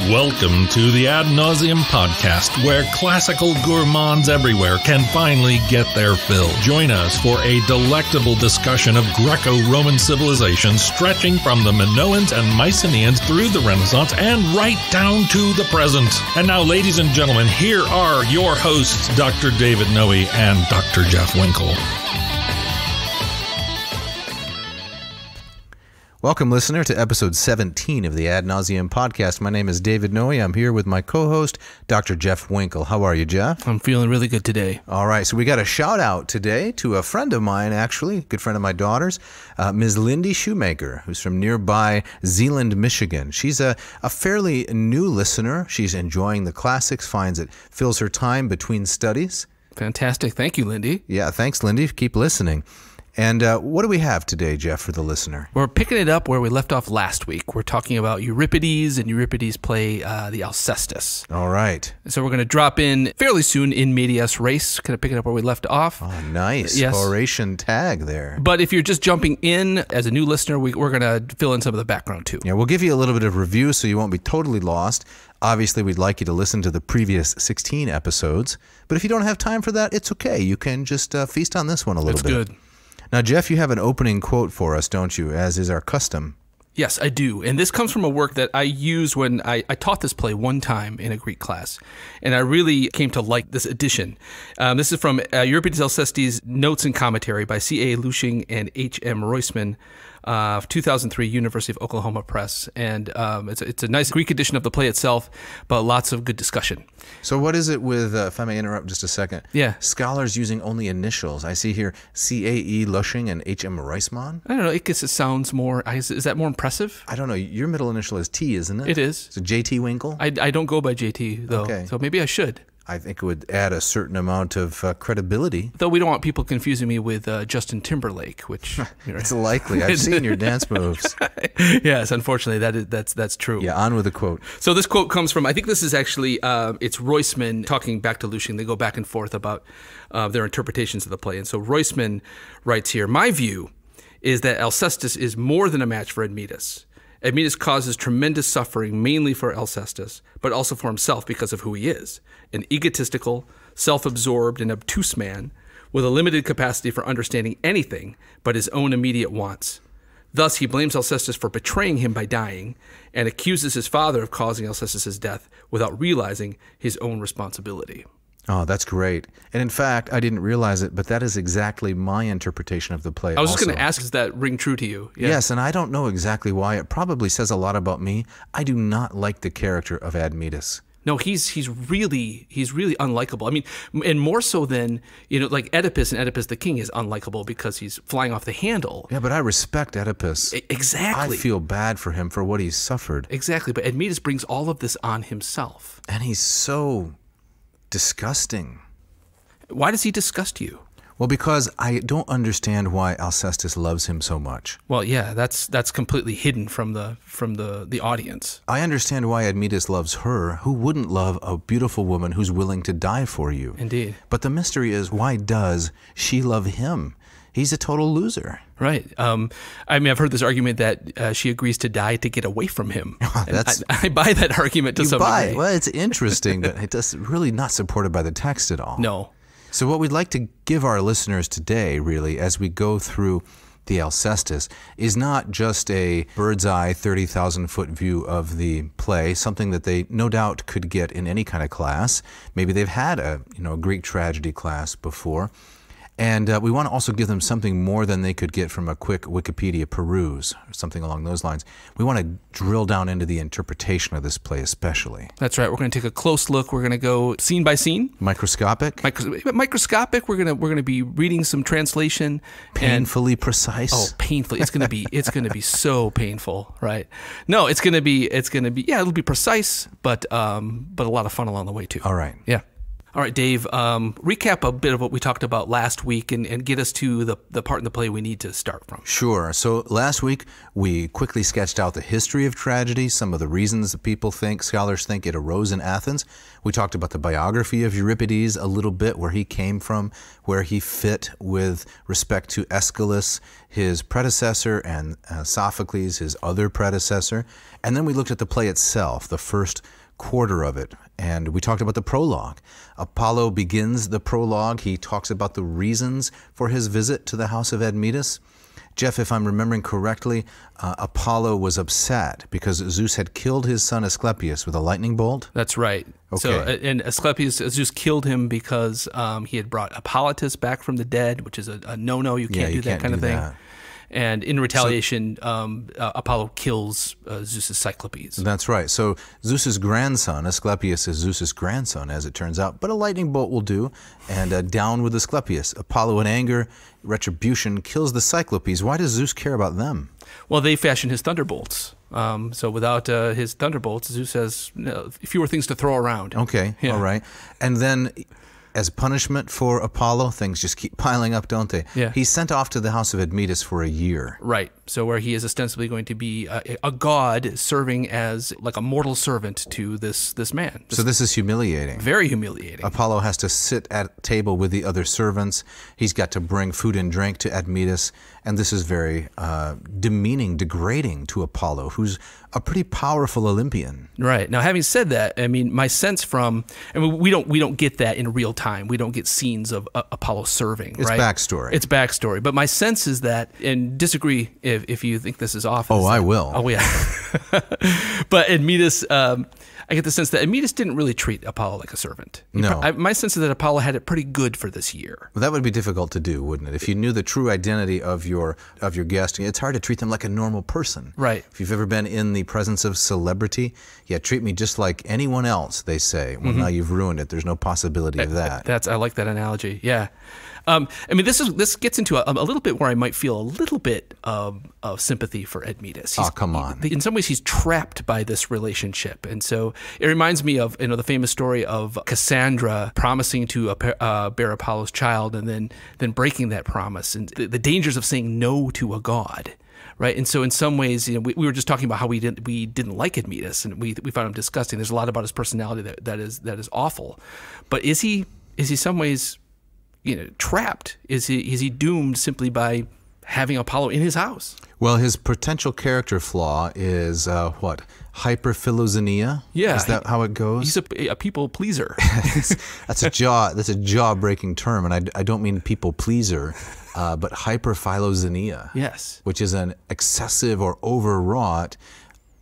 Welcome to the Admetus podcast, where classical gourmands everywhere can finally get their fill. Join us for a delectable discussion of Greco-Roman civilization stretching from the Minoans and Mycenaeans through the Renaissance and right down to the present. And now, ladies and gentlemen, here are your hosts, Dr. David Noe and Dr. Jeff Winkle. Welcome, listener, to episode 17 of the Ad Nauseam podcast. My name is David Noe. I'm here with my co-host, Dr. Jeff Winkle. How are you, Jeff? I'm feeling really good today. All right, so we got a shout-out today to a friend of mine, actually, a good friend of my daughter's, Ms. Lindy Shoemaker, who's from nearby Zeeland, Michigan. She's a fairly new listener. She's enjoying the classics, finds it fills her time between studies. Fantastic. Thank you, Lindy. Yeah, thanks, Lindy. Keep listening. And what do we have today, Jeff, for the listener? We're picking it up where we left off last week. We're talking about Euripides and Euripides' play, the Alcestis. All right. So we're going to drop in fairly soon in medias res, kind of picking up where we left off. Oh, nice. Yes. Oration tag there. But if you're just jumping in as a new listener, we're going to fill in some of the background too. Yeah, we'll give you a little bit of review so you won't be totally lost. Obviously, we'd like you to listen to the previous 16 episodes. But if you don't have time for that, it's okay. You can just feast on this one a little bit. It's good. Now, Jeff, you have an opening quote for us, don't you, as is our custom? Yes, I do. And this comes from a work that I used when I taught this play one time in a Greek class. And I really came to like this edition. This is from Euripides Alcestis, Notes and Commentary by C.A. Lushing and H.M. Roisman, 2003, University of Oklahoma Press. And it's a nice Greek edition of the play itself, but lots of good discussion. So what is it with, if I may interrupt just a second, scholars using only initials? I see here C.A.E. Lushing and H.M. Roisman. I don't know. I guess it sounds more, is that more impressive? I don't know. Your middle initial is T, isn't it? It is. So J.T. Winkle? I don't go by J.T., though. Okay. So maybe I should. I think it would add a certain amount of credibility. Though we don't want people confusing me with Justin Timberlake, which it's likely. I've seen your dance moves. Yes, unfortunately, that's true. Yeah, on with the quote. So this quote comes from, I think this is actually, it's Roisman talking back to Lushing. They go back and forth about their interpretations of the play. And so Roisman writes here, "My view is that Alcestis is more than a match for Admetus. Admetus causes tremendous suffering mainly for Alcestis, but also for himself because of who he is, an egotistical, self-absorbed, and obtuse man with a limited capacity for understanding anything but his own immediate wants. Thus, he blames Alcestis for betraying him by dying and accuses his father of causing Alcestis' death without realizing his own responsibility." Oh, that's great. And in fact, I didn't realize it, but that is exactly my interpretation of the play. I was just going to ask, does that ring true to you? Yeah. Yes, and I don't know exactly why. It probably says a lot about me. I do not like the character of Admetus. No, he's really unlikable. I mean, and more so than, like Oedipus, and Oedipus the king is unlikable because he's flying off the handle. Yeah, but I respect Oedipus. Exactly. I feel bad for him for what he's suffered. Exactly, but Admetus brings all of this on himself. And he's so disgusting. Why does he disgust you? Well, because I don't understand why Alcestis loves him so much. Well, yeah, that's completely hidden from the audience. I understand why Admetus loves her. Who wouldn't love a beautiful woman who's willing to die for you? Indeed. But the mystery is, why does she love him? He's a total loser. Right. I mean, I've heard this argument that she agrees to die to get away from him. I buy that argument to some degree. Well, it's interesting, but it's really not supported by the text at all. No. So what we'd like to give our listeners today, really, as we go through the Alcestis, is not just a bird's eye 30,000-foot view of the play, something that they no doubt could get in any kind of class. Maybe they've had a Greek tragedy class before. And we want to also give them something more than they could get from a quick Wikipedia peruse or something along those lines. We want to drill down into the interpretation of this play especially. That's right. We're going to take a close look. We're going to go scene by scene. Microscopic? Microscopic. We're going to be reading some translation. Painfully precise. Oh, painfully. It's going to be so painful, right? No, it's going to be it'll be precise, but a lot of fun along the way too. All right. Yeah. All right, Dave, recap a bit of what we talked about last week and get us to the part in the play we need to start from. Sure. So last week, we quickly sketched out the history of tragedy, some of the reasons that scholars think it arose in Athens. We talked about the biography of Euripides a little bit, where he came from, where he fit with respect to Aeschylus, his predecessor, and Sophocles, his other predecessor. And then we looked at the play itself, the first quarter of it, and we talked about the prologue. Apollo begins the prologue. He talks about the reasons for his visit to the house of Admetus. Jeff, if I'm remembering correctly, Apollo was upset because Zeus had killed his son Asclepius with a lightning bolt. That's right. Okay. So, and Asclepius, Zeus killed him because he had brought Hippolytus back from the dead, which is a no-no. You can't do that kind of thing. That. And in retaliation, Apollo kills Zeus's Cyclopes. That's right. So Zeus's grandson, Asclepius, is Zeus's grandson, as it turns out. But a lightning bolt will do, and down with Asclepius. Apollo, in anger, retribution, kills the Cyclopes. Why does Zeus care about them? Well, they fashion his thunderbolts. So without his thunderbolts, Zeus has fewer things to throw around. Okay, Yeah. all right. And then, as punishment for Apollo, things just keep piling up, don't they? Yeah. He's sent off to the house of Admetus for a year. Right. So where he is ostensibly going to be a god serving as like a mortal servant to this man. So this is humiliating. Very humiliating. Apollo has to sit at table with the other servants. He's got to bring food and drink to Admetus. And this is very demeaning, degrading to Apollo, who's a pretty powerful Olympian. Right. Now, having said that, I mean, my sense we don't get that in real time. We don't get scenes of Apollo serving. It's right? backstory. It's backstory. But my sense is that, and disagree if you think this is off. Oh, I will. Oh, yeah. But Admetus, I get the sense that Admetus didn't really treat Apollo like a servant. No. My sense is that Apollo had it pretty good for this year. Well, that would be difficult to do, wouldn't it? If you knew the true identity of your guest, it's hard to treat them like a normal person. Right. If you've ever been in the presence of celebrity, treat me just like anyone else, they say. Well, now you've ruined it. There's no possibility of that. I like that analogy. Yeah. I mean, this gets into a little bit where I might feel a little bit of sympathy for Admetus. Oh, come on. In some ways, he's trapped by this relationship, and so it reminds me of the famous story of Cassandra promising to bear Apollo's child, and then breaking that promise, and the dangers of saying no to a god. Right, and so in some ways, we were just talking about how we didn't like Admetus, and we found him disgusting. There's a lot about his personality that is awful, but is he some ways trapped? Is he doomed simply by having Apollo in his house? Well, his potential character flaw is what? Hyperphiloxenia? Yeah. Is that how it goes? He's a people pleaser. That's a jaw-breaking term, and I don't mean people pleaser, but hyperphiloxenia. Yes. Which is an excessive or overwrought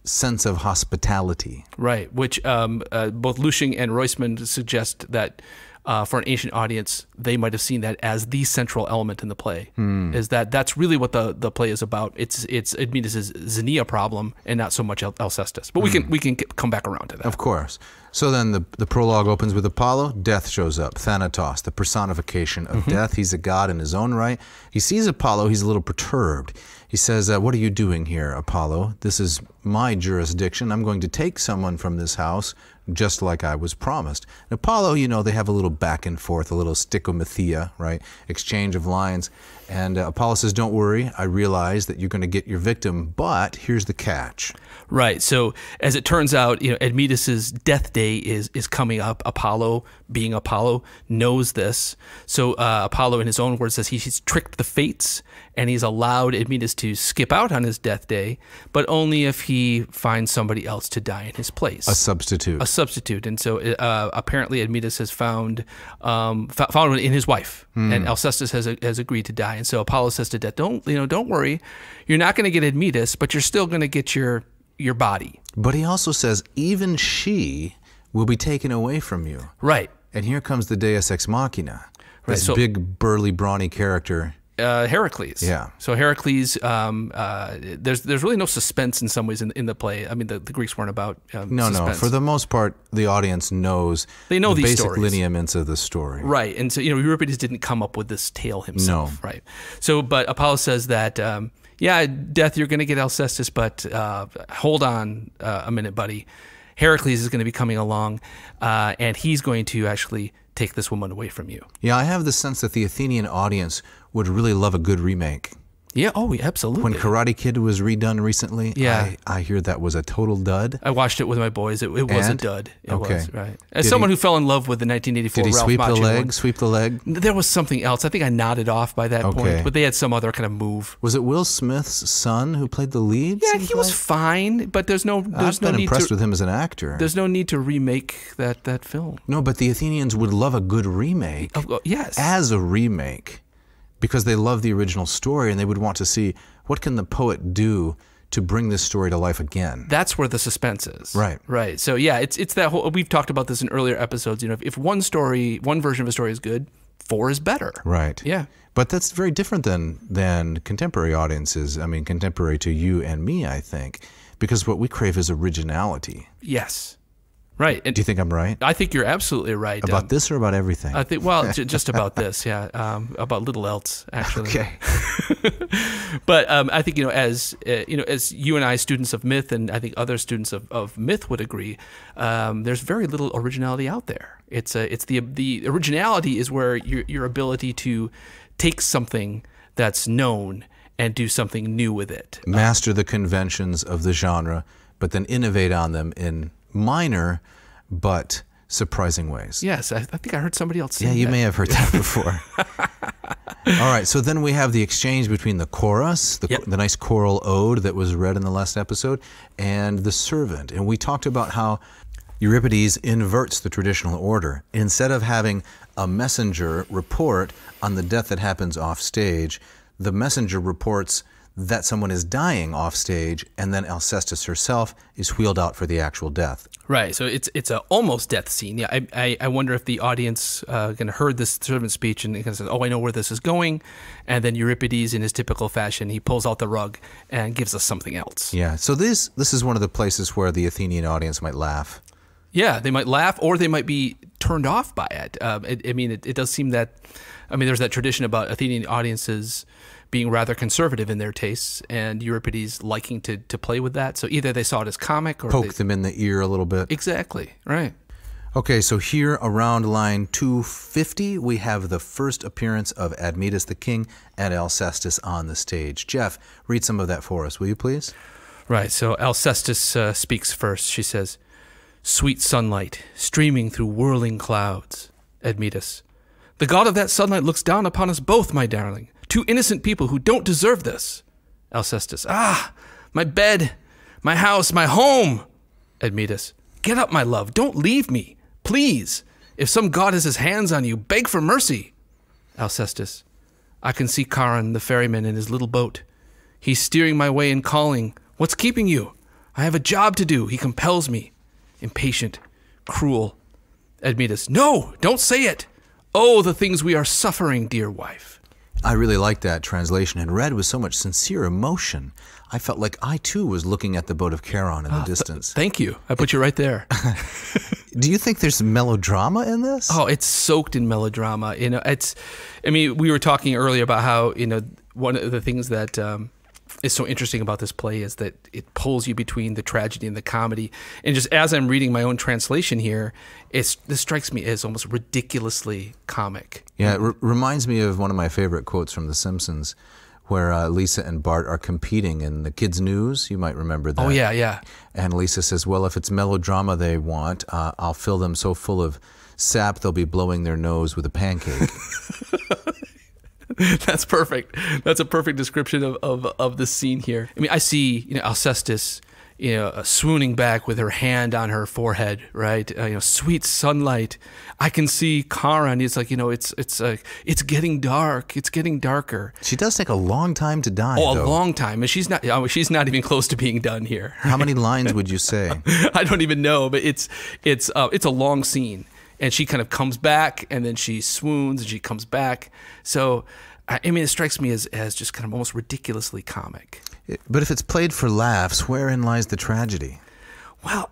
sense of hospitality. Right, which both Lushing and Roisman suggest that for an ancient audience, they might have seen that as the central element in the play. Is that's really what the play is about. It's Admetus' Xenia problem and not so much Alcestis. But we can come back around to that. Of course. So then the prologue opens with Apollo. Death shows up. Thanatos, the personification of death. He's a god in his own right. He sees Apollo. He's a little perturbed. He says, what are you doing here, Apollo? This is my jurisdiction. I'm going to take someone from this house just like I was promised. And Apollo, they have a little back and forth, a little stickomathea, right? Exchange of lines. And Apollo says, don't worry. I realize that you're going to get your victim, but here's the catch. Right. So as it turns out, Admetus' death day is coming up. Apollo, being Apollo, knows this. So Apollo, in his own words, says he's tricked the fates, and he's allowed Admetus to skip out on his death day, but only if he finds somebody else to die in his place. A substitute. A substitute. And so apparently Admetus has found one in his wife, and Alcestis has agreed to die. And so Apollo says to Death, don't worry, you're not going to get Admetus, but you're still going to get your body. But he also says, even she will be taken away from you. Right. And here comes the Deus Ex Machina, this so, big, burly, brawny character. Heracles. Yeah. So Heracles, there's really no suspense in some ways in the play. I mean, the Greeks weren't about suspense. No. For the most part, the audience knows the these basic stories. Lineaments of the story. Right. And so, Euripides didn't come up with this tale himself. No. Right. So, but Apollo says that, Death, you're going to get Alcestis, but hold on a minute, buddy. Heracles is going to be coming along, and he's going to actually take this woman away from you. Yeah, I have the sense that the Athenian audience would really love a good remake. Yeah, absolutely. When Karate Kid was redone recently, yeah. I hear that was a total dud. I watched it with my boys. It was a dud. It was, right. As Did who fell in love with the 1984 Did he Ralph sweep Macchio the leg? one. Sweep the leg? There was something else. I think I nodded off by that point, but they had some other kind of move. Was it Will Smith's son who played the lead? Yeah, he was fine, but there's no I've been need impressed to, with him as an actor. There's no need to remake that film. No, but the Athenians would love a good remake. Yes. As a remake, because they love the original story and they would want to see what can the poet do to bring this story to life again. That's where the suspense is. Right. Right. So yeah, it's that whole, we've talked about this in earlier episodes, if one version of a story is good, 4 is better. Right. Yeah. But that's very different than contemporary audiences. I mean, contemporary to you and me, I think, because what we crave is originality. Yes. Right. And do you think I'm right? I think you're absolutely right. About this or about everything? I think, just about this, yeah. About little else, actually. Okay. But I think, as you and I, students of myth, and I think other students of myth would agree, there's very little originality out there. It's the originality is where your ability to take something that's known and do something new with it. Master the conventions of the genre, but then innovate on them in minor but surprising ways. Yes, I think I heard somebody else say that. Yeah, you may have heard that before. All right, so then we have the exchange between the chorus, the nice choral ode that was read in the last episode, and the servant. And we talked about how Euripides inverts the traditional order. Instead of having a messenger report on the death that happens off stage, the messenger reports that someone is dying off stage, and then Alcestis herself is wheeled out for the actual death. Right, so it's a almost death scene. Yeah, I wonder if the audience kind of heard this servant speech and kind of says, "Oh, I know where this is going," and then Euripides, in his typical fashion, he pulls out the rug and gives us something else. Yeah, so this is one of the places where the Athenian audience might laugh. Yeah, they might laugh, or they might be turned off by it. It does seem that, there's that tradition about Athenian audiences being rather conservative in their tastes, and Euripides liking to play with that. So either they saw it as comic or poke them in the ear a little bit. Exactly, right. Okay, so here around line 250, we have the first appearance of Admetus the king and Alcestis on the stage. Jeff, read some of that for us, will you please? Right, so Alcestis speaks first. She says, "Sweet sunlight, streaming through whirling clouds." Admetus, "The god of that sunlight looks down upon us both, my darling. 2 innocent people who don't deserve this." Alcestis, "Ah, my bed, my house, my home." Admetus, "Get up, my love. Don't leave me. Please. If some god has his hands on you, beg for mercy." Alcestis, "I can see Charon, the ferryman, in his little boat. He's steering my way and calling. What's keeping you? I have a job to do. He compels me. Impatient, cruel." Admetus, "No, don't say it. Oh, the things we are suffering, dear wife." I really like that translation, and read with so much sincere emotion. I felt like I, too, was looking at the boat of Charon in the distance. Thank you. I put you right there. Do you think there's melodrama in this? Oh, it's soaked in melodrama. We were talking earlier about how, one of the things that is so interesting about this play is that it pulls you between the tragedy and the comedy. And just as I'm reading my own translation here, this strikes me as almost ridiculously comic. Yeah, it reminds me of one of my favorite quotes from The Simpsons, where Lisa and Bart are competing in the kids' news. You might remember that. Oh, yeah, yeah. And Lisa says, "Well, if it's melodrama they want, I'll fill them so full of sap they'll be blowing their nose with a pancake." That's perfect. That's a perfect description of the scene here. I see, Alcestis, swooning back with her hand on her forehead, right? Sweet sunlight. I can see Charon. It's like, it's getting dark. It's getting darker. She does take a long time to die. Oh, though. a long time. And she's not even close to being done here. How many lines would you say? I don't even know, but it's a long scene. And she kind of comes back, and then she swoons, and she comes back. So, it strikes me as just kind of almost ridiculously comic. But if it's played for laughs, wherein lies the tragedy? Well,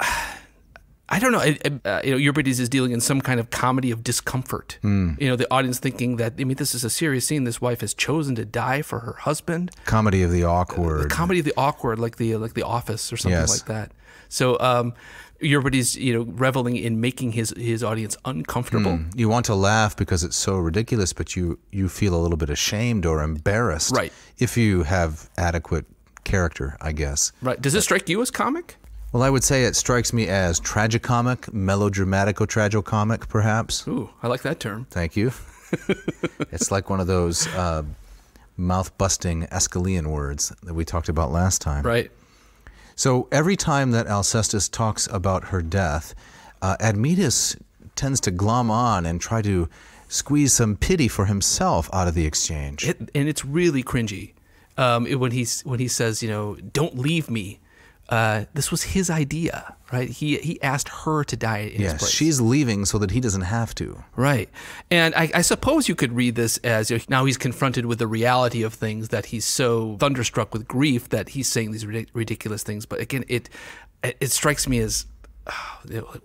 I don't know. Euripides is dealing in some kind of comedy of discomfort. The audience thinking that, this is a serious scene. This wife has chosen to die for her husband. Comedy of the awkward. The comedy of the awkward, like the Office or something like that. So Euripides, reveling in making his audience uncomfortable. You want to laugh because it's so ridiculous, but you feel a little bit ashamed or embarrassed. Right. If you have adequate character, I guess. Right. Does it strike you as comic? Well, I would say it strikes me as tragicomic, melodramatico-tragicomic, perhaps. Ooh, I like that term. Thank you. It's like one of those mouth-busting Aeschylean words that we talked about last time. Right. So every time that Alcestis talks about her death, Admetus tends to glom on and try to squeeze some pity for himself out of the exchange. And it's really cringy. When he says, don't leave me. This was his idea, right? He asked her to die in his place. Yes, she's leaving so that he doesn't have to. Right. And I suppose you could read this as now he's confronted with the reality of things, that he's so thunderstruck with grief that he's saying these ridiculous things. But again, it strikes me as,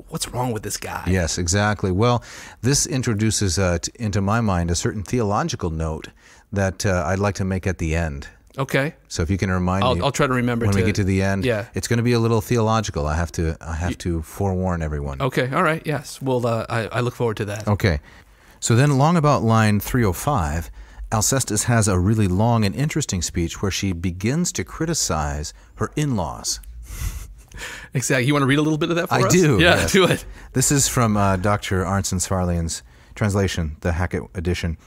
what's wrong with this guy? Yes, exactly. Well, this introduces into my mind a certain theological note that I'd like to make at the end. Okay. So if you can remind me, I'll try to remember when we get to the end. Yeah. It's going to be a little theological. I have to forewarn everyone. Okay. All right. Yes. Well, I look forward to that. Okay. So then, along about line 305, Alcestis has a really long and interesting speech where she begins to criticize her in-laws. Exactly. You want to read a little bit of that for us? I do. Yeah. Yes. Do it. This is from Dr. Arntzen Svarlian's translation, the Hackett edition.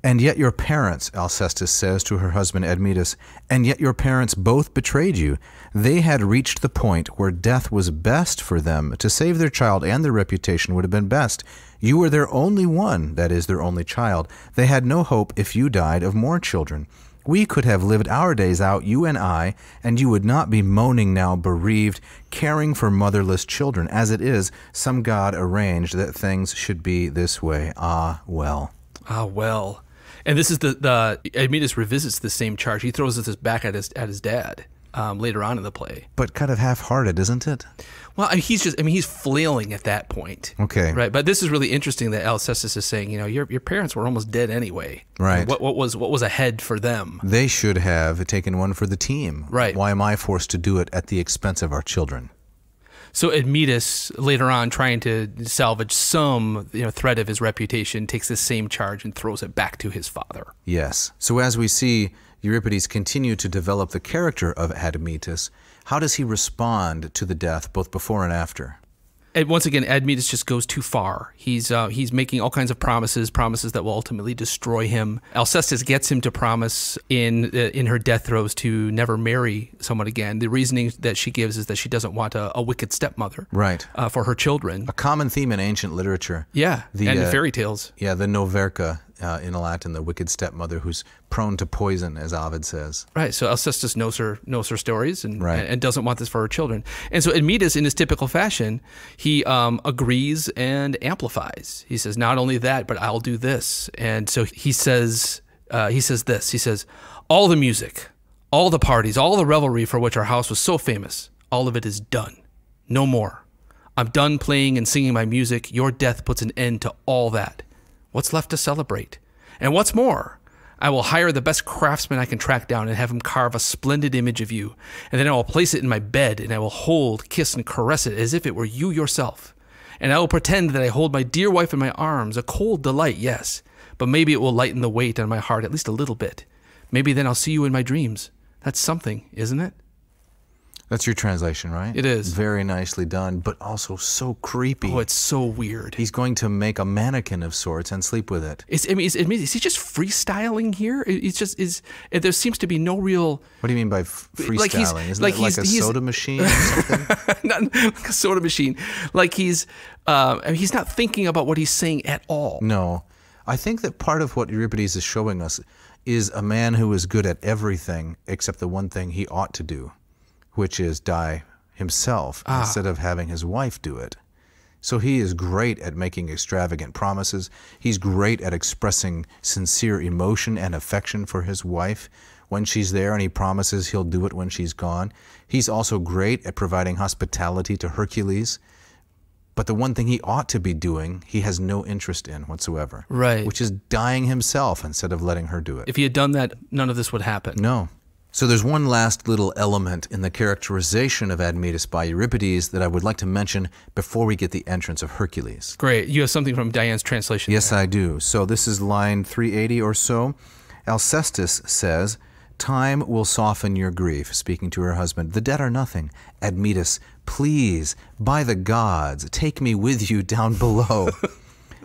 And yet your parents, Alcestis says to her husband Admetus, and yet your parents both betrayed you. They had reached the point where death was best for them. To save their child and their reputation would have been best. You were their only one, that is, their only child. They had no hope if you died of more children. We could have lived our days out, you and I, and you would not be moaning now, bereaved, caring for motherless children. As it is, some god arranged that things should be this way. Ah, well. Ah, well. And this is the Admetus revisits the same charge. He throws this back at his dad later on in the play. But kind of half-hearted, isn't it? Well, he's flailing at that point. Okay. Right. But this is really interesting that Alcestis is saying, your parents were almost dead anyway. Right. What was ahead for them? They should have taken one for the team. Right. Why am I forced to do it at the expense of our children? So Admetus, later on, trying to salvage some thread of his reputation, takes this same charge and throws it back to his father. Yes. So as we see Euripides continue to develop the character of Admetus, how does he respond to the death, both before and after? And once again, Admetus just goes too far. He's making all kinds of promises that will ultimately destroy him. Alcestis gets him to promise in her death throes to never marry someone again. The reasoning that she gives is that she doesn't want a wicked stepmother, right, for her children. A common theme in ancient literature. Yeah, and the fairy tales. Yeah, the noverca in Latin, the wicked stepmother who's prone to poison, as Ovid says. Right. So Alcestis knows her stories and doesn't want this for her children. And so Admetus, in his typical fashion, he agrees and amplifies. He says, not only that, but I'll do this. And so he says this. He says, all the music, all the parties, all the revelry for which our house was so famous, all of it is done. No more. I'm done playing and singing my music. Your death puts an end to all that. What's left to celebrate? And what's more, I will hire the best craftsman I can track down and have him carve a splendid image of you. And then I will place it in my bed, and I will hold, kiss, and caress it as if it were you yourself. And I will pretend that I hold my dear wife in my arms, a cold delight, yes, but maybe it will lighten the weight on my heart at least a little bit. Maybe then I'll see you in my dreams. That's something, isn't it? That's your translation, right? It is. Very nicely done, but also so creepy. Oh, it's so weird. He's going to make a mannequin of sorts and sleep with it. Is he just freestyling here? There seems to be no real... What do you mean by freestyling? Isn't it like a soda machine or something? Not like a soda machine. Like he's not thinking about what he's saying at all. No. I think that part of what Euripides is showing us is a man who is good at everything except the one thing he ought to do, which is die himself instead of having his wife do it. So he is great at making extravagant promises. He's great at expressing sincere emotion and affection for his wife when she's there, and he promises he'll do it when she's gone. He's also great at providing hospitality to Hercules. But the one thing he ought to be doing, he has no interest in whatsoever. Right. Which is dying himself instead of letting her do it. If he had done that, none of this would happen. No. So there's one last little element in the characterization of Admetus by Euripides that I would like to mention before we get the entrance of Hercules. Great. You have something from Diane's translation. Yes, there. I do. So this is line 380 or so. Alcestis says, "Time will soften your grief," speaking to her husband. "The dead are nothing. Admetus, please, by the gods, take me with you down below."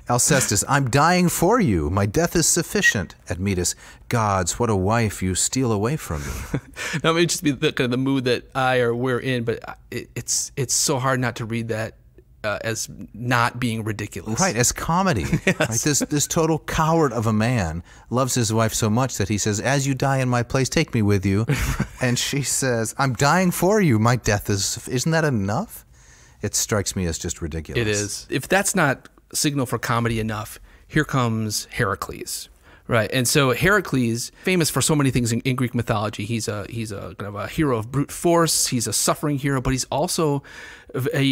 Alcestis, "I'm dying for you. My death is sufficient." Admetus, "Gods, what a wife you steal away from me." Now, it may just be the kind of the mood that we're in, but it's so hard not to read that as not being ridiculous. Right, as comedy. Yes. Right? This total coward of a man loves his wife so much that he says, "As you die in my place, take me with you." And she says, "I'm dying for you. My death is..." Isn't that enough? It strikes me as just ridiculous. It is. If that's not signal for comedy enough, here comes Heracles. Right, and so Heracles, famous for so many things in Greek mythology. He's a kind of a hero of brute force. He's a suffering hero, but he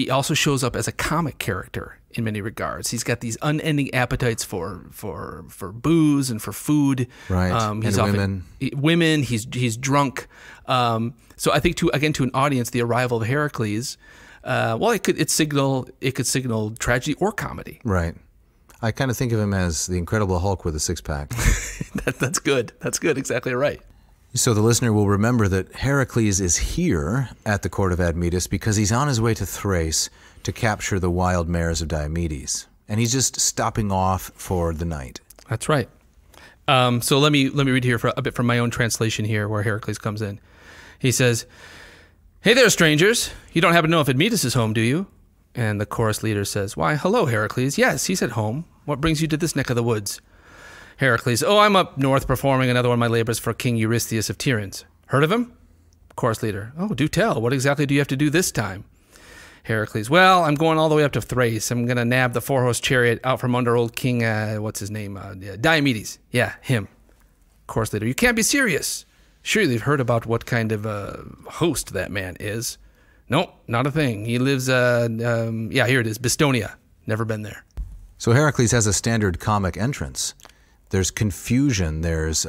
also shows up as a comic character in many regards. He's got these unending appetites for booze and for food. Right, He's and women. He's drunk. So I think to an audience, the arrival of Heracles, it could signal tragedy or comedy. Right. I kind of think of him as the Incredible Hulk with a six-pack. That's good. That's good. Exactly right. So the listener will remember that Heracles is here at the court of Admetus because he's on his way to Thrace to capture the wild mares of Diomedes. And he's just stopping off for the night. That's right. So let me read here a bit from my own translation here where Heracles comes in. He says, "Hey there, strangers. You don't happen to know if Admetus is home, do you?" And the chorus leader says, "Why, hello, Heracles. Yes, he's at home. What brings you to this neck of the woods?" Heracles, "Oh, I'm up north performing another one of my labors for King Eurystheus of Tiryns. Heard of him?" Chorus leader, "Oh, do tell. What exactly do you have to do this time?" Heracles, "Well, I'm going all the way up to Thrace. I'm going to nab the four-horse chariot out from under old King, what's his name? Diomedes. Yeah, him." Chorus leader, "You can't be serious. Surely you've heard about what kind of host that man is." "Nope, not a thing. He lives, here it is, Bistonia. Never been there." So Heracles has a standard comic entrance. There's confusion. There's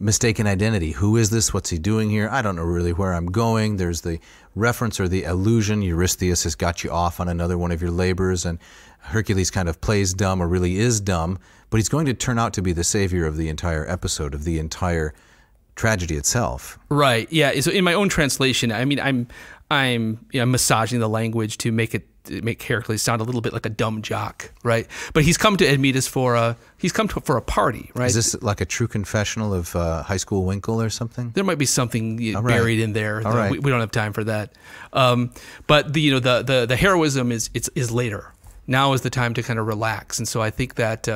mistaken identity. Who is this? What's he doing here? I don't know really where I'm going. There's the reference or the allusion. Eurystheus has got you off on another one of your labors, and Hercules kind of plays dumb or really is dumb, but he's going to turn out to be the savior of the entire episode, of the entire tragedy itself. Right. Yeah. So in my own translation, I mean, I'm massaging the language to make Heracles sound a little bit like a dumb jock, right? But he's come to Admetus for a party, right? Is this like a true confessional of High School Winkle or something? There might be something buried in there. We don't have time for that. But the heroism is later. Now is the time to kind of relax, and so I think that.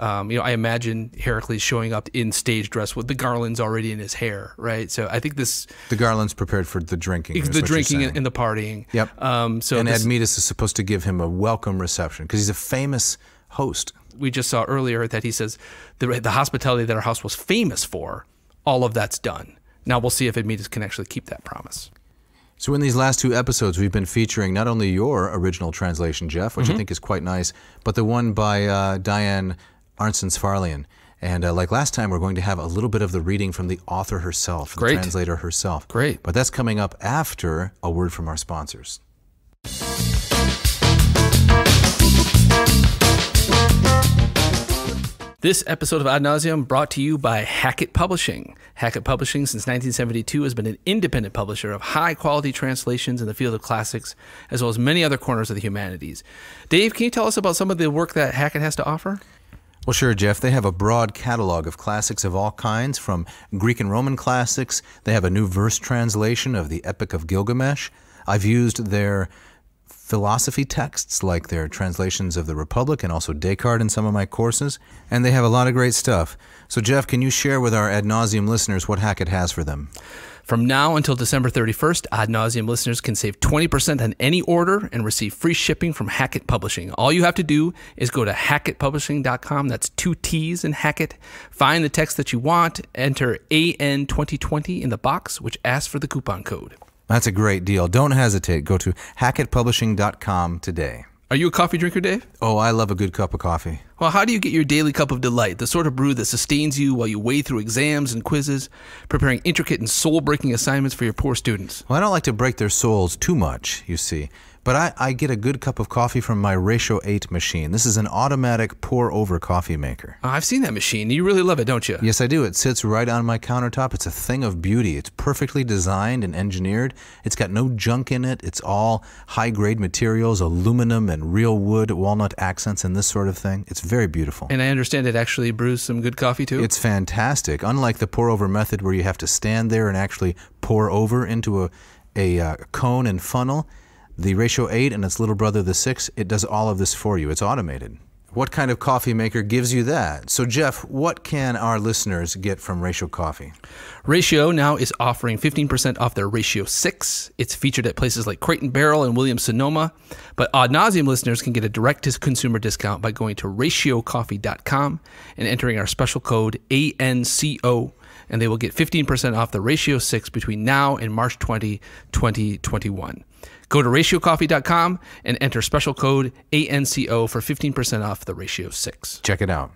I imagine Heracles showing up in stage dress with the garlands already in his hair, right? So I think the garland's prepared for the drinking. The drinking and the partying. Yep. Admetus is supposed to give him a welcome reception because he's a famous host. We just saw earlier that he says the hospitality that our house was famous for, all of that's done. Now we'll see if Admetus can actually keep that promise. So in these last two episodes, we've been featuring not only your original translation, Jeff, which I think is quite nice, but the one by Diane Arnson-Sfarlian. And like last time, we're going to have a little bit of the reading from the author herself, the translator herself. Great. But that's coming up after a word from our sponsors. This episode of Ad Nauseam brought to you by Hackett Publishing. Hackett Publishing, since 1972, has been an independent publisher of high-quality translations in the field of classics, as well as many other corners of the humanities. Dave, can you tell us about some of the work that Hackett has to offer? Well, sure, Jeff. They have a broad catalog of classics of all kinds, from Greek and Roman classics. They have a new verse translation of the Epic of Gilgamesh. I've used their philosophy texts, like their translations of the Republic and also Descartes in some of my courses, and they have a lot of great stuff. So, Jeff, can you share with our Ad Nauseam listeners what Hackett has for them? From now until December 31st, Ad Nauseam listeners can save 20% on any order and receive free shipping from Hackett Publishing. All you have to do is go to hackettpublishing.com. That's 2 T's in Hackett. Find the text that you want, enter AN2020 in the box, which asks for the coupon code. That's a great deal. Don't hesitate. Go to hackettpublishing.com today. Are you a coffee drinker, Dave? Oh, I love a good cup of coffee. Well, how do you get your daily cup of delight, the sort of brew that sustains you while you wade through exams and quizzes, preparing intricate and soul-breaking assignments for your poor students? Well, I don't like to break their souls too much, you see. But I get a good cup of coffee from my Ratio 8 machine. This is an automatic pour-over coffee maker. I've seen that machine. You really love it, don't you? Yes, I do. It sits right on my countertop. It's a thing of beauty. It's perfectly designed and engineered. It's got no junk in it. It's all high-grade materials, aluminum and real wood, walnut accents and this sort of thing. It's very beautiful. And I understand it actually brews some good coffee, too? It's fantastic. Unlike the pour-over method where you have to stand there and actually pour over into a cone and funnel, the Ratio 8 and its little brother, the 6, it does all of this for you. It's automated. What kind of coffee maker gives you that? So, Jeff, what can our listeners get from Ratio Coffee? Ratio now is offering 15% off their Ratio 6. It's featured at places like Crate & Barrel and Williams-Sonoma. But Ad Nauseam listeners can get a direct-to-consumer discount by going to ratiocoffee.com and entering our special code ANCO, and they will get 15% off the Ratio 6 between now and March 20, 2021. Go to ratiocoffee.com and enter special code ANCO for 15% off the Ratio 6. Check it out.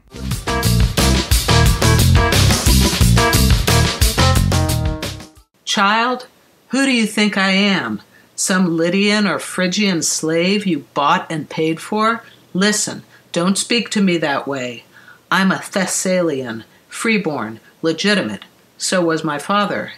Child, who do you think I am? Some Lydian or Phrygian slave you bought and paid for? Listen, don't speak to me that way. I'm a Thessalian, freeborn, legitimate. So was my father.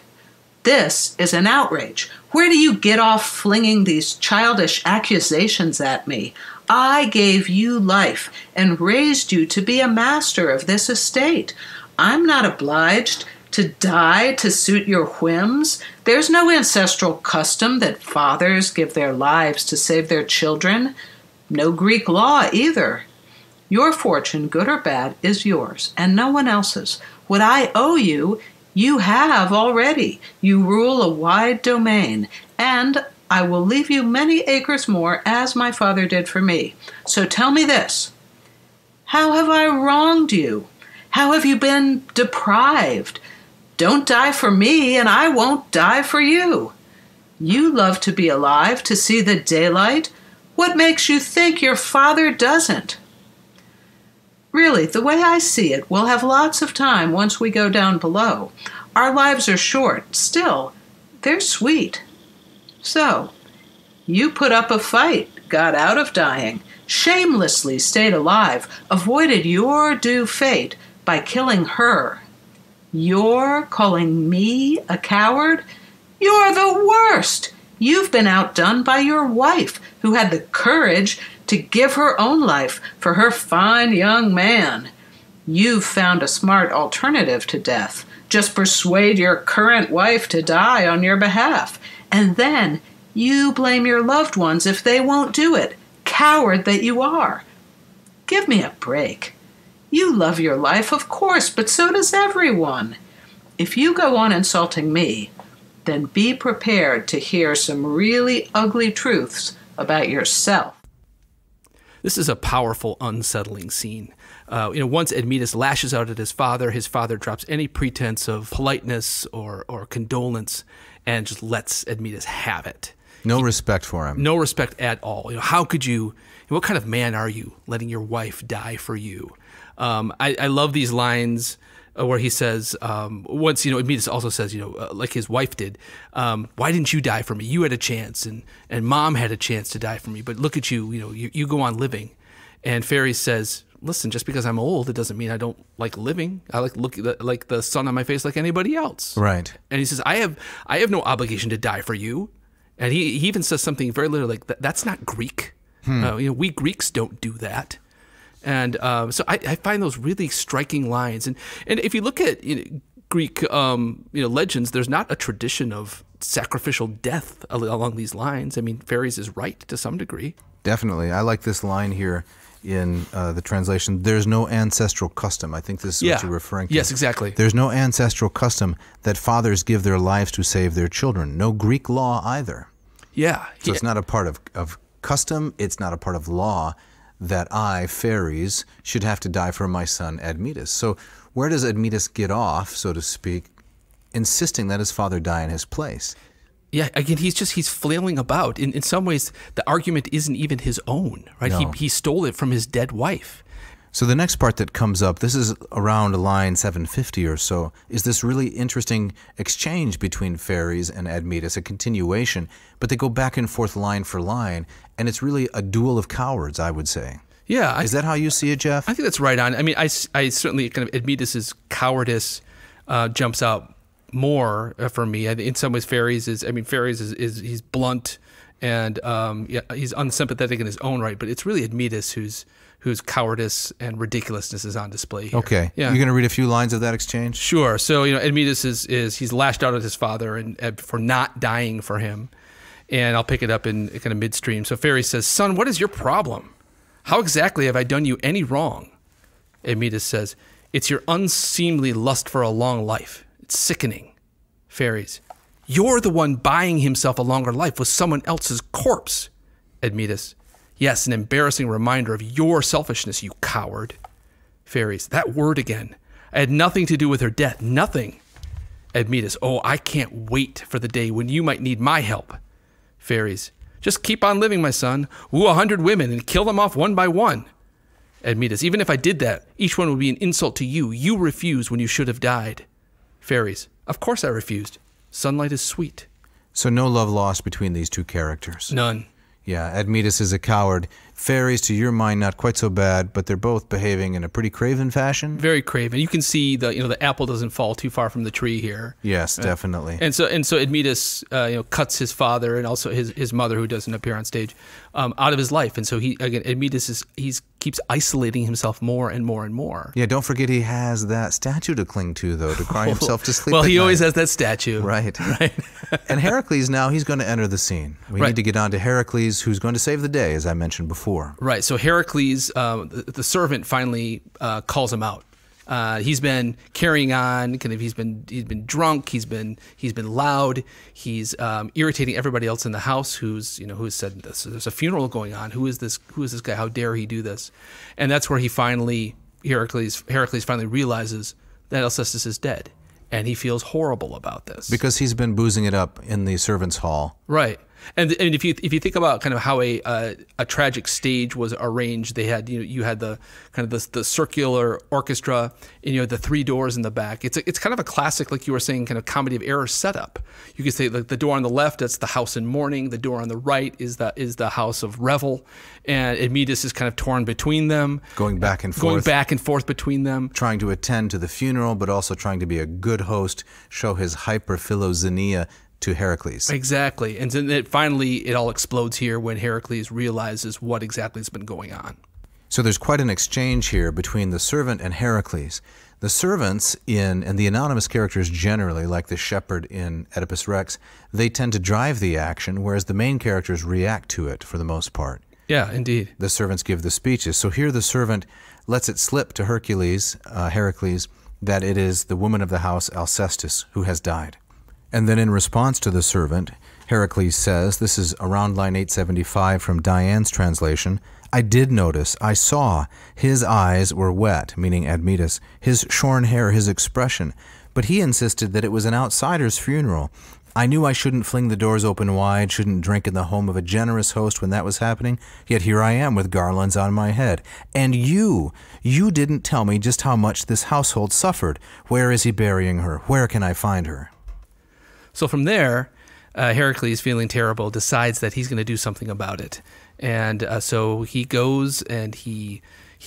This is an outrage. Where do you get off flinging these childish accusations at me? I gave you life and raised you to be a master of this estate. I'm not obliged to die to suit your whims. There's no ancestral custom that fathers give their lives to save their children. No Greek law either. Your fortune, good or bad, is yours and no one else's. What I owe you, you have already. You rule a wide domain, and I will leave you many acres more, as my father did for me. So tell me this. How have I wronged you? How have you been deprived? Don't die for me, and I won't die for you. You love to be alive, to see the daylight. What makes you think your father doesn't? Really, the way I see it, we'll have lots of time once we go down below. Our lives are short. Still, they're sweet. So, you put up a fight, got out of dying, shamelessly stayed alive, avoided your due fate by killing her. You're calling me a coward? You're the worst! You've been outdone by your wife, who had the courage to give her own life for her fine young man. You've found a smart alternative to death. Just persuade your current wife to die on your behalf. And then you blame your loved ones if they won't do it. Coward that you are. Give me a break. You love your life, of course, but so does everyone. If you go on insulting me, then be prepared to hear some really ugly truths about yourself. This is a powerful, unsettling scene. Once Admetus lashes out at his father drops any pretense of politeness or condolence and just lets Admetus have it. No respect for him. No respect at all. How could you, what kind of man are you letting your wife die for you? I love these lines where he says, once, Admetus also says, like his wife did, why didn't you die for me? You had a chance, and mom had a chance to die for me, but look at you, you go on living. And Pheres says, listen, just because I'm old, it doesn't mean I don't like living. I like the sun on my face like anybody else. Right. And he says, I have no obligation to die for you. And he even says something very literally like, that's not Greek. We Greeks don't do that. And so I find those really striking lines. And if you look at Greek legends, there's not a tradition of sacrificial death along these lines. I mean, Pheres is right to some degree. Definitely. I like this line here in the translation. There's no ancestral custom. I think this is what you're referring to. Yes, exactly. There's no ancestral custom that fathers give their lives to save their children. No Greek law either. Yeah. So it's not a part of custom. It's not a part of law that I, Pheres, should have to die for my son Admetus. So where does Admetus get off, so to speak, insisting that his father die in his place? Yeah, again, he's flailing about. In some ways, the argument isn't even his own, right? No. He stole it from his dead wife. So the next part that comes up, this is around line 750 or so, is this really interesting exchange between Pheres and Admetus, a continuation, but they go back and forth line for line, and it's really a duel of cowards, I would say. Yeah. Is that how you see it, Jeff? I think that's right on. I mean, I certainly kind of Admetus's cowardice jumps out more for me. In some ways, Pheres is he's blunt and he's unsympathetic in his own right, but it's really Admetus whose cowardice and ridiculousness is on display here. Okay. Yeah. You're going to read a few lines of that exchange? Sure. So, Admetus he's lashed out at his father and for not dying for him. And I'll pick it up in kind of midstream. So Pheres says, "Son, what is your problem? How exactly have I done you any wrong?" Admetus says, "It's your unseemly lust for a long life. It's sickening." Pheres, "You're the one buying himself a longer life with someone else's corpse." Admetus, "Yes, an embarrassing reminder of your selfishness, you coward." Pheres, "That word again. I had nothing to do with her death, nothing." Admetus, "Oh, I can't wait for the day when you might need my help." Pheres, "Just keep on living, my son. Woo 100 women and kill them off one by one." Admetus, "Even if I did that, each one would be an insult to you. You refused when you should have died." Pheres, "Of course I refused. Sunlight is sweet." So no love lost between these two characters. None. Yeah, Admetus is a coward. Pheres, to your mind, not quite so bad, but they're both behaving in a pretty craven fashion. Very craven. You can see the apple doesn't fall too far from the tree here. Yes, definitely. And so Admetus cuts his father and also his mother, who doesn't appear on stage, out of his life. And so Admetus keeps isolating himself more and more and more. Yeah, don't forget he has that statue to cling to, though, to cry himself to sleep. Well, at he night. always has that statue. Right. Right. And Heracles now, he's going to enter the scene. We Right. need to get on to Heracles, who's going to save the day, as I mentioned before. Right. So Heracles, the servant, finally calls him out. He's been carrying on. He's been drunk. He's been loud. He's irritating everybody else in the house. Who's said this? There's a funeral going on. Who is this guy? How dare he do this? And that's where Heracles finally realizes that Alcestis is dead, and he feels horrible about this Because he's been boozing it up in the servants' hall. Right. And if you think about kind of how a tragic stage was arranged, they had you had the kind of the circular orchestra, and the three doors in the back. It's kind of a classic, like you were saying, kind of comedy of errors setup. You could say like the door on the left, that's the house in mourning. The door on the right is the house of revel, and Admetus is kind of torn between them, Going back and forth between them. Trying to attend to the funeral, but also trying to be a good host, show his hyperphiloxenia to Heracles. Exactly. And then finally it all explodes here when Heracles realizes what exactly has been going on. So there's quite an exchange here between the servant and Heracles. The servants and the anonymous characters generally, like the shepherd in Oedipus Rex, they tend to drive the action, whereas the main characters react to it for the most part. Yeah, indeed. The servants give the speeches. So here the servant lets it slip to Heracles, that it is the woman of the house, Alcestis, who has died. And then in response to the servant, Heracles says, this is around line 875 from Diane's translation, "I did notice, I saw, his eyes were wet," meaning Admetus, "his shorn hair, his expression, but he insisted that it was an outsider's funeral. I knew I shouldn't fling the doors open wide, shouldn't drink in the home of a generous host when that was happening, yet here I am with garlands on my head. And you didn't tell me just how much this household suffered. Where is he burying her? Where can I find her?" So from there, Heracles, feeling terrible, decides that he's going to do something about it. And so he goes and he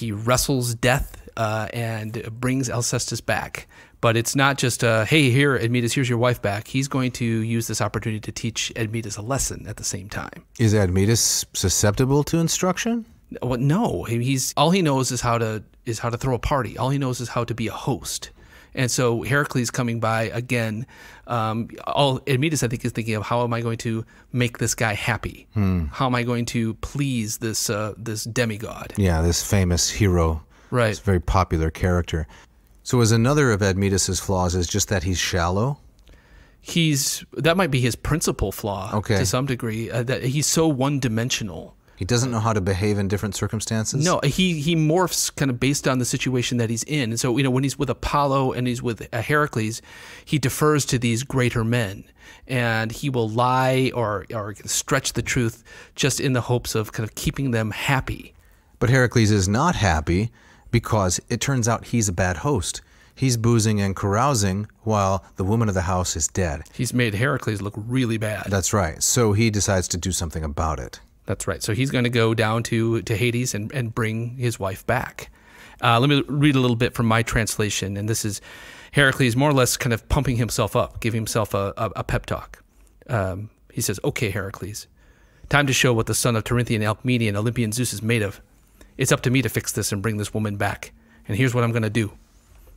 wrestles death and brings Alcestis back. But it's not just, hey, here, Admetus, here's your wife back. He's going to use this opportunity to teach Admetus a lesson at the same time. Is Admetus susceptible to instruction? Well, no. All he knows is how to throw a party. All he knows is how to be a host. And so Heracles coming by again, Admetus, I think, is thinking of how am I going to make this guy happy? How am I going to please this demigod? Yeah, this famous hero. Right. This very popular character. So is another of Admetus's flaws is just that he's shallow? That might be his principal flaw to some degree, that he's so one-dimensional. He doesn't know how to behave in different circumstances? No, he morphs kind of based on the situation that he's in. And so, when he's with Apollo and he's with Heracles, he defers to these greater men. And he will lie or stretch the truth just in the hopes of kind of keeping them happy. But Heracles is not happy because it turns out he's a bad host. He's boozing and carousing while the woman of the house is dead. He's made Heracles look really bad. That's right. So he decides to do something about it. That's right. So he's going to go down to Hades and bring his wife back. Let me read a little bit from my translation. And this is Heracles more or less kind of pumping himself up, giving himself a pep talk. He says, "Okay, Heracles, time to show what the son of Terinthian, Alcmene, and Olympian Zeus is made of. It's up to me to fix this and bring this woman back. And here's what I'm going to do.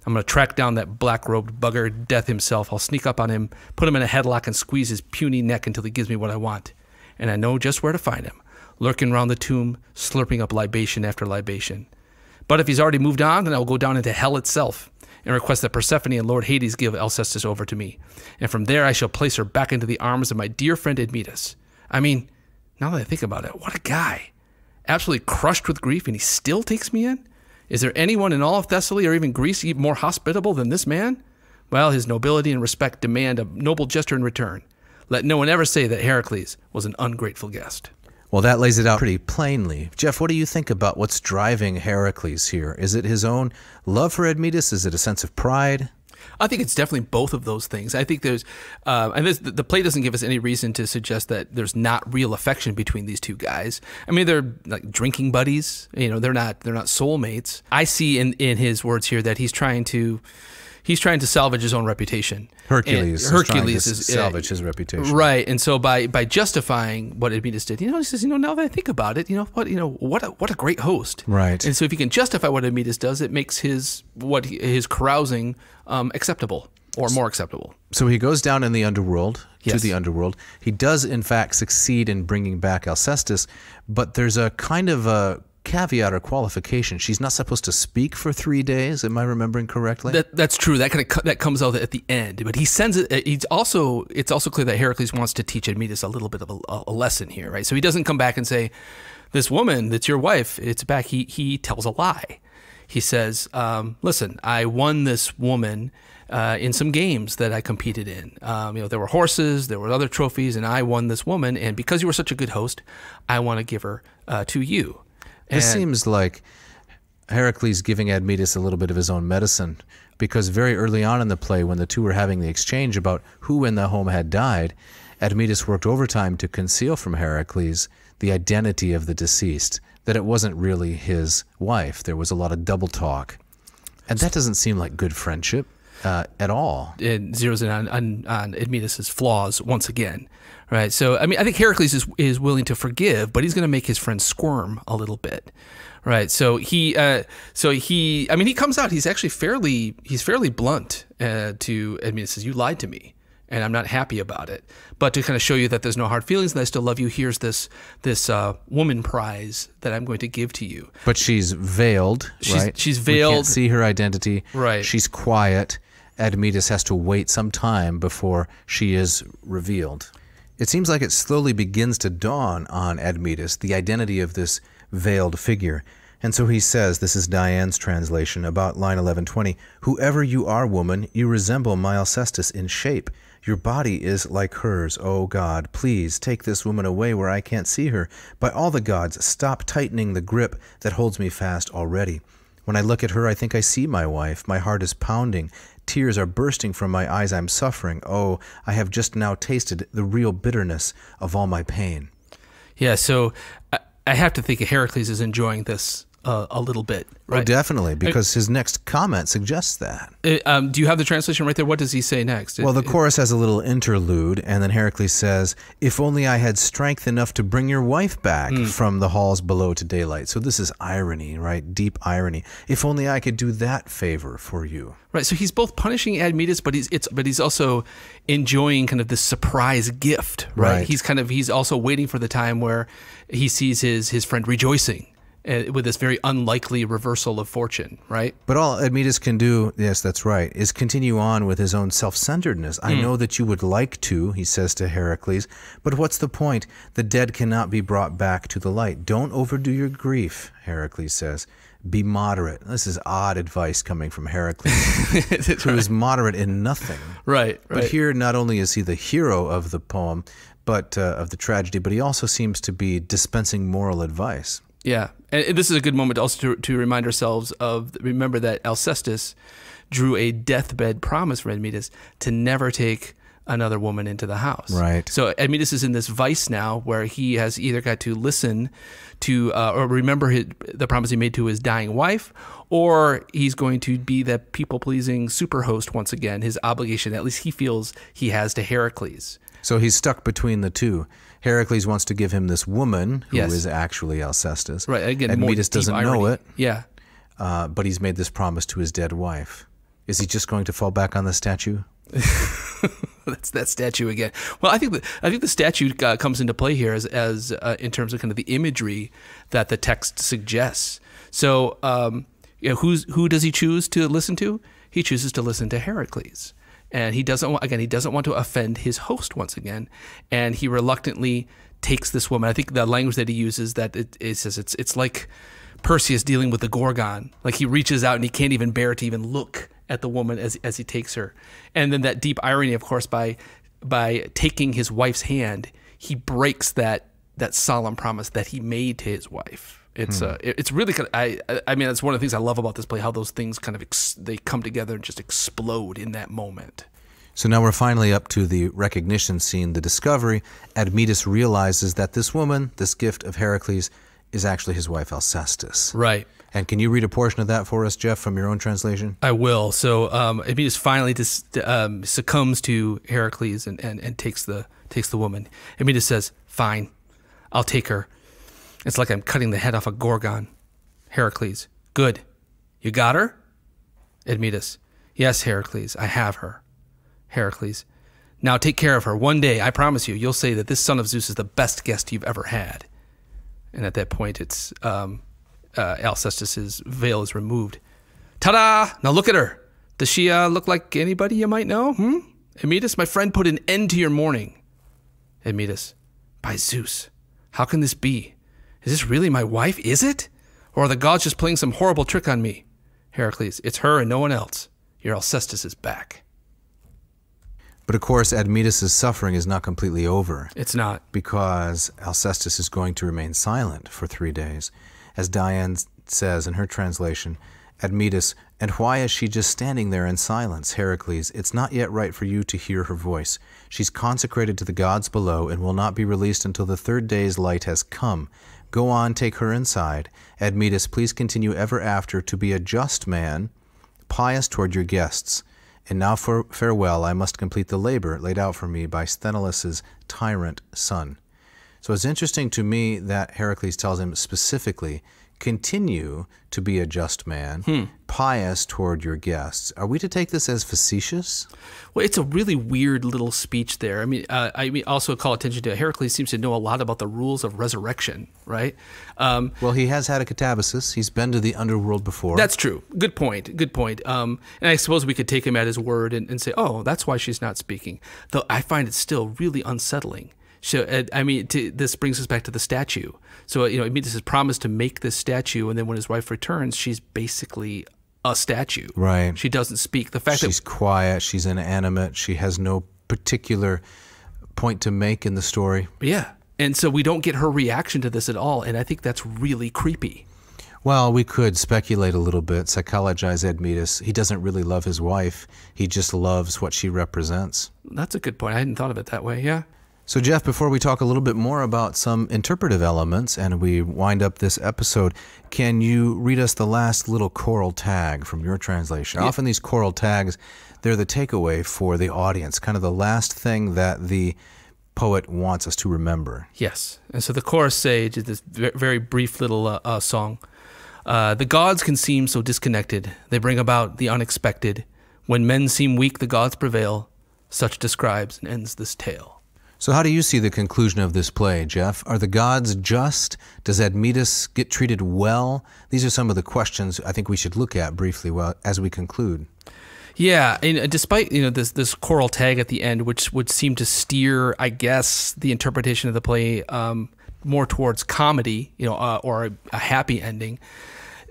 I'm going to track down that black-robed bugger, Death himself. I'll sneak up on him, put him in a headlock, and squeeze his puny neck until he gives me what I want. And I know just where to find him, lurking round the tomb, slurping up libation after libation. But if he's already moved on, then I'll go down into hell itself and request that Persephone and Lord Hades give Alcestis over to me. And from there I shall place her back into the arms of my dear friend Admetus. I mean, now that I think about it, what a guy. Absolutely crushed with grief, and he still takes me in? Is there anyone in all of Thessaly or even Greece even more hospitable than this man? Well, his nobility and respect demand a noble gesture in return. Let no one ever say that Heracles was an ungrateful guest." Well, that lays it out pretty plainly. Jeff, what do you think about what's driving Heracles here? Is it his own love for Admetus? Is it a sense of pride? I think it's definitely both of those things. I think there's, the play doesn't give us any reason to suggest that there's not real affection between these two guys. I mean, they're like drinking buddies. They're not soulmates. I see in his words here that he's trying to salvage his own reputation. Hercules is trying to salvage his reputation. Right. And so by justifying what Admetus did, he says, now that I think about it, what a great host. Right. And so if you can justify what Admetus does, it makes his carousing acceptable or more acceptable. So he goes down in the underworld, Yes. to the underworld. He does, in fact, succeed in bringing back Alcestis, but there's a kind of a caveat or qualification. She's not supposed to speak for 3 days. Am I remembering correctly? That's true. That comes out at the end. But he sends it. It's also clear that Heracles wants to teach Admetus a little bit of a lesson here, right? So he doesn't come back and say, "This woman that's your wife, it's back." He tells a lie. He says, "Listen, I won this woman in some games that I competed in. There were horses, there were other trophies, and I won this woman. And because you were such a good host, I want to give her to you." This seems like Heracles giving Admetus a little bit of his own medicine, because very early on in the play, when the two were having the exchange about who in the home had died, Admetus worked overtime to conceal from Heracles the identity of the deceased, that it wasn't really his wife. There was a lot of double talk. And that doesn't seem like good friendship at all. It zeroes in on Admetus's flaws once again. Right. So, I think Heracles is willing to forgive, but he's going to make his friend squirm a little bit. Right. So he comes out, he's actually fairly blunt to Admetus. Says, "You lied to me, and I'm not happy about it. But to kind of show you that there's no hard feelings and I still love you, here's this woman prize that I'm going to give to you." But she's veiled, right? She's veiled. We can't see her identity. Right. She's quiet. Admetus has to wait some time before she is revealed. It seems like it slowly begins to dawn on Admetus, the identity of this veiled figure. And so he says, this is Diane's translation, about line 1120, "Whoever you are, woman, you resemble my Alcestis in shape. Your body is like hers. Oh God, please take this woman away where I can't see her. By all the gods, stop tightening the grip that holds me fast already. When I look at her, I think I see my wife. My heart is pounding. Tears are bursting from my eyes. I'm suffering. Oh, I have just now tasted the real bitterness of all my pain." Yeah, so I have to think Heracles is enjoying this a little bit. Right? Oh, definitely, because his next comment suggests that. Do you have the translation right there? What does he say next? Well, the chorus has a little interlude, and then Heracles says, "If only I had strength enough to bring your wife back from the halls below to daylight." So this is irony, right? Deep irony. If only I could do that favor for you. Right, so he's both punishing Admetus, but he's also enjoying kind of this surprise gift, right? Right. He's also waiting for the time where he sees his friend rejoicing with this very unlikely reversal of fortune, right? But all Admetus can do, yes, that's right, is continue on with his own self-centeredness. I know that you would like to, he says to Heracles, but what's the point? The dead cannot be brought back to the light. Don't overdo your grief, Heracles says. Be moderate. This is odd advice coming from Heracles, who is moderate in nothing. Right. But here, not only is he the hero of the poem, but of the tragedy, but he also seems to be dispensing moral advice. Yeah, and this is a good moment also to remind ourselves of, remember that Alcestis drew a deathbed promise for Admetus to never take another woman into the house. Right. So Admetus is in this vice now where he has either got to listen to or remember the promise he made to his dying wife, or he's going to be that people-pleasing superhost once again, his obligation, at least he feels he has to Heracles. So he's stuck between the two. Heracles wants to give him this woman who Yes. is actually Alcestis. Right, again, Admetus deep doesn't know irony. it, Yeah. but he's made this promise to his dead wife. Is he just going to fall back on the statue? That's that statue again. Well, I think the statue comes into play here as in terms of kind of the imagery that the text suggests. So, who does he choose to listen to? He chooses to listen to Heracles, and he doesn't want to offend his host once again, and he reluctantly takes this woman. I think the language that he uses that it says it's like Perseus dealing with the Gorgon. Like he reaches out and he can't even bear to even look at the woman as he takes her. And then that deep irony, of course, by taking his wife's hand, he breaks that solemn promise that he made to his wife. It's really kind of, I mean, that's one of the things I love about this play, how those things kind of they come together and just explode in that moment. So now we're finally up to the recognition scene, the discovery. Admetus realizes that this woman, this gift of Heracles, is actually his wife Alcestis. Right. And can you read a portion of that for us, Jeff, from your own translation? I will. So Admetus finally succumbs to Heracles and takes the woman. Admetus says, "Fine, I'll take her. It's like I'm cutting the head off a Gorgon." Heracles, "Good. You got her?" Admetus, "Yes, Heracles, I have her." Heracles, "Now take care of her. One day, I promise you, you'll say that this son of Zeus is the best guest you've ever had." And at that point, it's Alcestis's veil is removed. Ta-da! Now look at her. Does she look like anybody you might know? Admetus, my friend, put an end to your mourning. Admetus, by Zeus, how can this be? Is this really my wife? Is it? Or are the gods just playing some horrible trick on me? Heracles, it's her and no one else. Your Alcestis is back. But of course, Admetus' suffering is not completely over. It's not. Because Alcestis is going to remain silent for 3 days. As Diane says in her translation, Admetus, "And why is she just standing there in silence? Heracles, it's not yet right for you to hear her voice. She's consecrated to the gods below and will not be released until the 3rd day's light has come. Go on, take her inside. Admetus, please continue ever after to be a just man, pious toward your guests. And now for farewell, I must complete the labor laid out for me by Sthenelus' tyrant son." So it's interesting to me that Heracles tells him specifically, continue to be a just man, pious toward your guests. Are we to take this as facetious? Well, it's a really weird little speech there. I mean, also call attention to Heracles seems to know a lot about the rules of resurrection, right? Well, he has had a catabasis. He's been to the underworld before. That's true. Good point. Good point. And I suppose we could take him at his word and say, oh, that's why she's not speaking. Though I find it still really unsettling. So, I mean, this brings us back to the statue. So, Admetus has promised to make this statue, and then when his wife returns, she's basically a statue. Right. She doesn't speak. The fact she's quiet, she's inanimate, she has no particular point to make in the story. Yeah. And so we don't get her reaction to this at all, and I think that's really creepy. Well, we could speculate a little bit, psychologize Admetus. He doesn't really love his wife. He just loves what she represents. That's a good point. I hadn't thought of it that way, yeah. So, Jeff, before we talk a little bit more about some interpretive elements and we wind up this episode, can you read us the last little choral tag from your translation? Yeah. Often these choral tags, they're the takeaway for the audience, kind of the last thing that the poet wants us to remember. Yes. And so the chorus sage is this very brief little song. The gods can seem so disconnected. They bring about the unexpected. When men seem weak, the gods prevail. Such describes and ends this tale. So how do you see the conclusion of this play, Jeff? Are the gods just? Does Admetus get treated well? These are some of the questions I think we should look at briefly as we conclude. Yeah, and despite this choral tag at the end, which would seem to steer, I guess, the interpretation of the play more towards comedy, or a happy ending,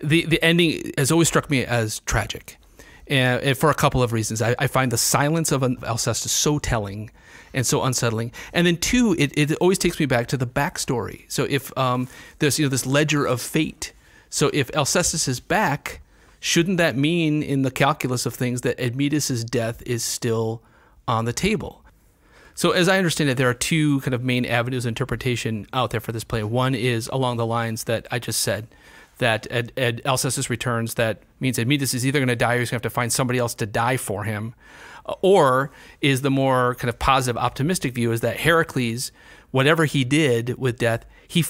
the ending has always struck me as tragic, and for a couple of reasons. I find the silence of Alcestis so telling and so unsettling, and then two, it always takes me back to the backstory. So if there's this ledger of fate, so if Alcestis is back, shouldn't that mean in the calculus of things that Admetus's death is still on the table? So as I understand it, there are two kind of main avenues of interpretation out there for this play. One is along the lines that I just said, that Alcestis returns. That means Admetus is either going to die or he's going to have to find somebody else to die for him. Or is the more kind of positive, optimistic view is that Heracles, whatever he did with death, he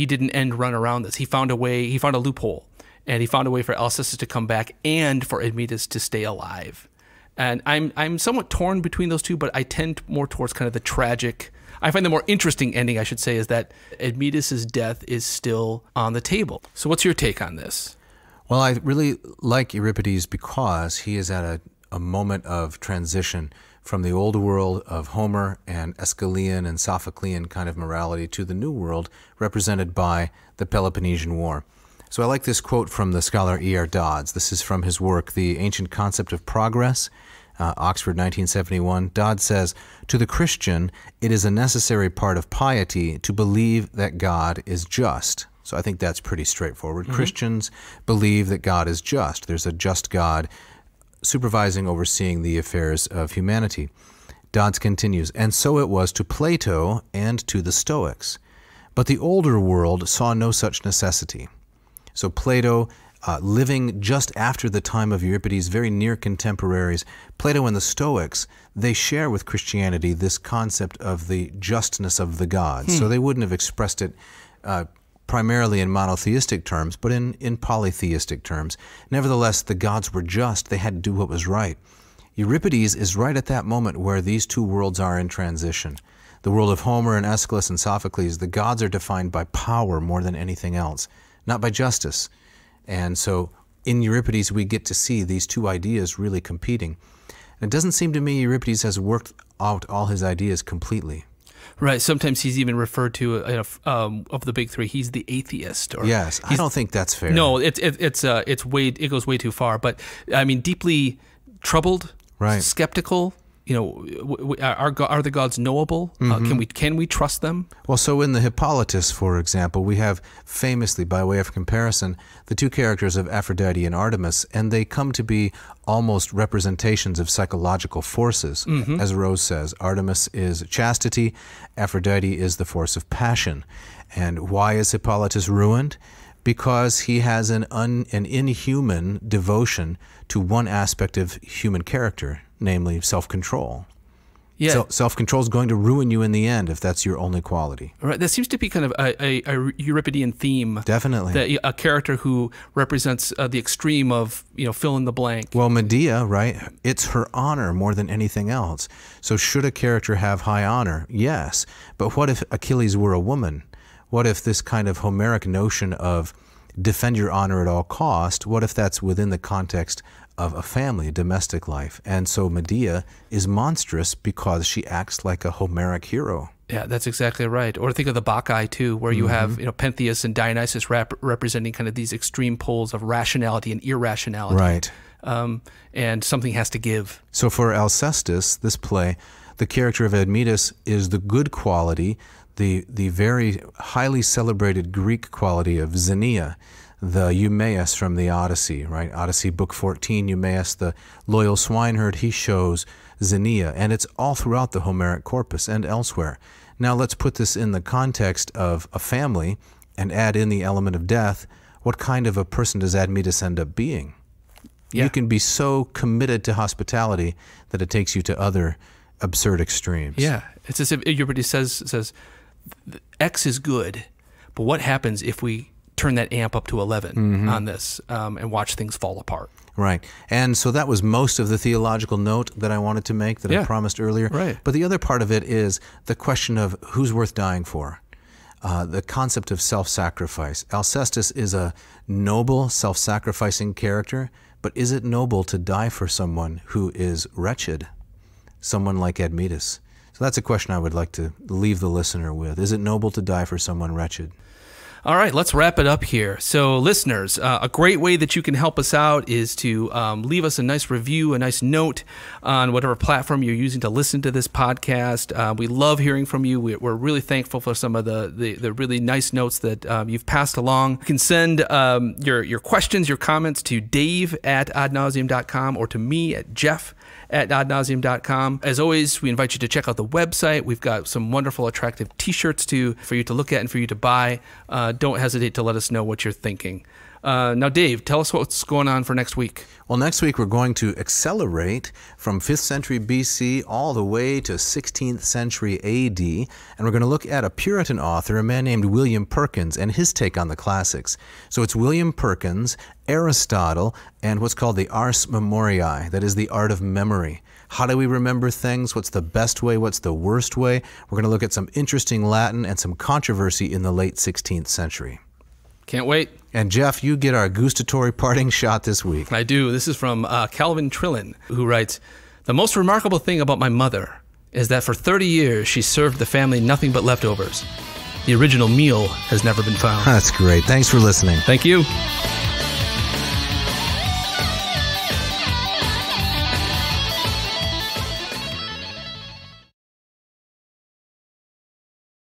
didn't end run around this. He found a way, he found a loophole. And he found a way for Alcestis to come back and for Admetus to stay alive. And I'm somewhat torn between those two, but I tend more towards kind of the tragic. I find the more interesting ending, I should say, is that Admetus's death is still on the table. So what's your take on this? Well, I really like Euripides because he is at a moment of transition from the old world of Homer and Aeschylean and Sophoclean kind of morality to the new world represented by the Peloponnesian War. So I like this quote from the scholar E.R. Dodds. This is from his work, The Ancient Concept of Progress, Oxford, 1971. Dodds says, "To the Christian, it is a necessary part of piety to believe that God is just." So I think that's pretty straightforward. Christians believe that God is just. There's a just God supervising, overseeing the affairs of humanity. Dodds continues, "And so it was to Plato and to the Stoics. But the older world saw no such necessity." So Plato, living just after the time of Euripides, very near contemporaries, Plato and the Stoics, they share with Christianity this concept of the justness of the gods. So they wouldn't have expressed it primarily in monotheistic terms, but in polytheistic terms. Nevertheless, the gods were just. They had to do what was right. Euripides is right at that moment where these two worlds are in transition. The world of Homer and Aeschylus and Sophocles, the gods are defined by power more than anything else, not by justice. And so in Euripides, we get to see these two ideas really competing. And it doesn't seem to me Euripides has worked out all his ideas completely. Right. Sometimes he's even referred to, of the big three, he's the atheist. Or yes, I don't think that's fair. No, it goes way too far. But I mean, deeply troubled, right, skeptical. Are the gods knowable? Can we trust them? Well, so in the Hippolytus, for example, we have famously, by way of comparison, the two characters of Aphrodite and Artemis, and they come to be almost representations of psychological forces. As Rose says, Artemis is chastity, Aphrodite is the force of passion. And why is Hippolytus ruined? Because he has an inhuman devotion to one aspect of human character, namely self-control. Yeah. So self-control is going to ruin you in the end if that's your only quality. Right. That seems to be kind of a Euripidean theme. Definitely. A character who represents the extreme of, fill in the blank. Well, Medea, right? It's her honor more than anything else. So should a character have high honor? Yes. But what if Achilles were a woman? What if this kind of Homeric notion of defend your honor at all cost, what if that's within the context of a family, a domestic life? And so Medea is monstrous because she acts like a Homeric hero. Yeah, that's exactly right. Or think of the Bacchae too, where you have Pentheus and Dionysus representing kind of these extreme poles of rationality and irrationality. Right. And something has to give. So for Alcestis, this play, the character of Admetus is the good quality, the very highly celebrated Greek quality of Xenia, the Eumaeus from the Odyssey, right? Odyssey, Book 14, Eumaeus, the loyal swineherd, he shows Xenia, and it's all throughout the Homeric corpus and elsewhere. Now let's put this in the context of a family and add in the element of death. What kind of a person does Admetus end up being? Yeah. You can be so committed to hospitality that it takes you to other absurd extremes. Yeah, it's as if Euripides says X is good, but what happens if we turn that amp up to 11 on this and watch things fall apart? Right. And so that was most of the theological note that I wanted to make that I promised earlier. Right. But the other part of it is the question of who's worth dying for. The concept of self-sacrifice. Alcestis is a noble, self-sacrificing character, but is it noble to die for someone who is wretched? Someone like Admetus. So that's a question I would like to leave the listener with. Is it noble to die for someone wretched? All right, let's wrap it up here. So listeners, a great way that you can help us out is to leave us a nice review, a nice note on whatever platform you're using to listen to this podcast. We love hearing from you. We're really thankful for some of the really nice notes that you've passed along. You can send your questions, your comments to dave@adnauseam.com or to me at jeff@adnauseam.com. As always, we invite you to check out the website. We've got some wonderful, attractive T-shirts for you to look at and for you to buy. Don't hesitate to let us know what you're thinking. Now, Dave, tell us what's going on for next week. Well, next week we're going to accelerate from 5th century BC all the way to 16th century AD, and we're going to look at a Puritan author, a man named William Perkins, and his take on the classics. So it's William Perkins, Aristotle, and what's called the Ars Memoriae, that is the art of memory. How do we remember things? What's the best way? What's the worst way? We're going to look at some interesting Latin and some controversy in the late 16th century. Can't wait. And Jeff, you get our gustatory parting shot this week. I do. This is from Calvin Trillin, who writes, "The most remarkable thing about my mother is that for 30 years she served the family nothing but leftovers. The original meal has never been found." That's great. Thanks for listening. Thank you.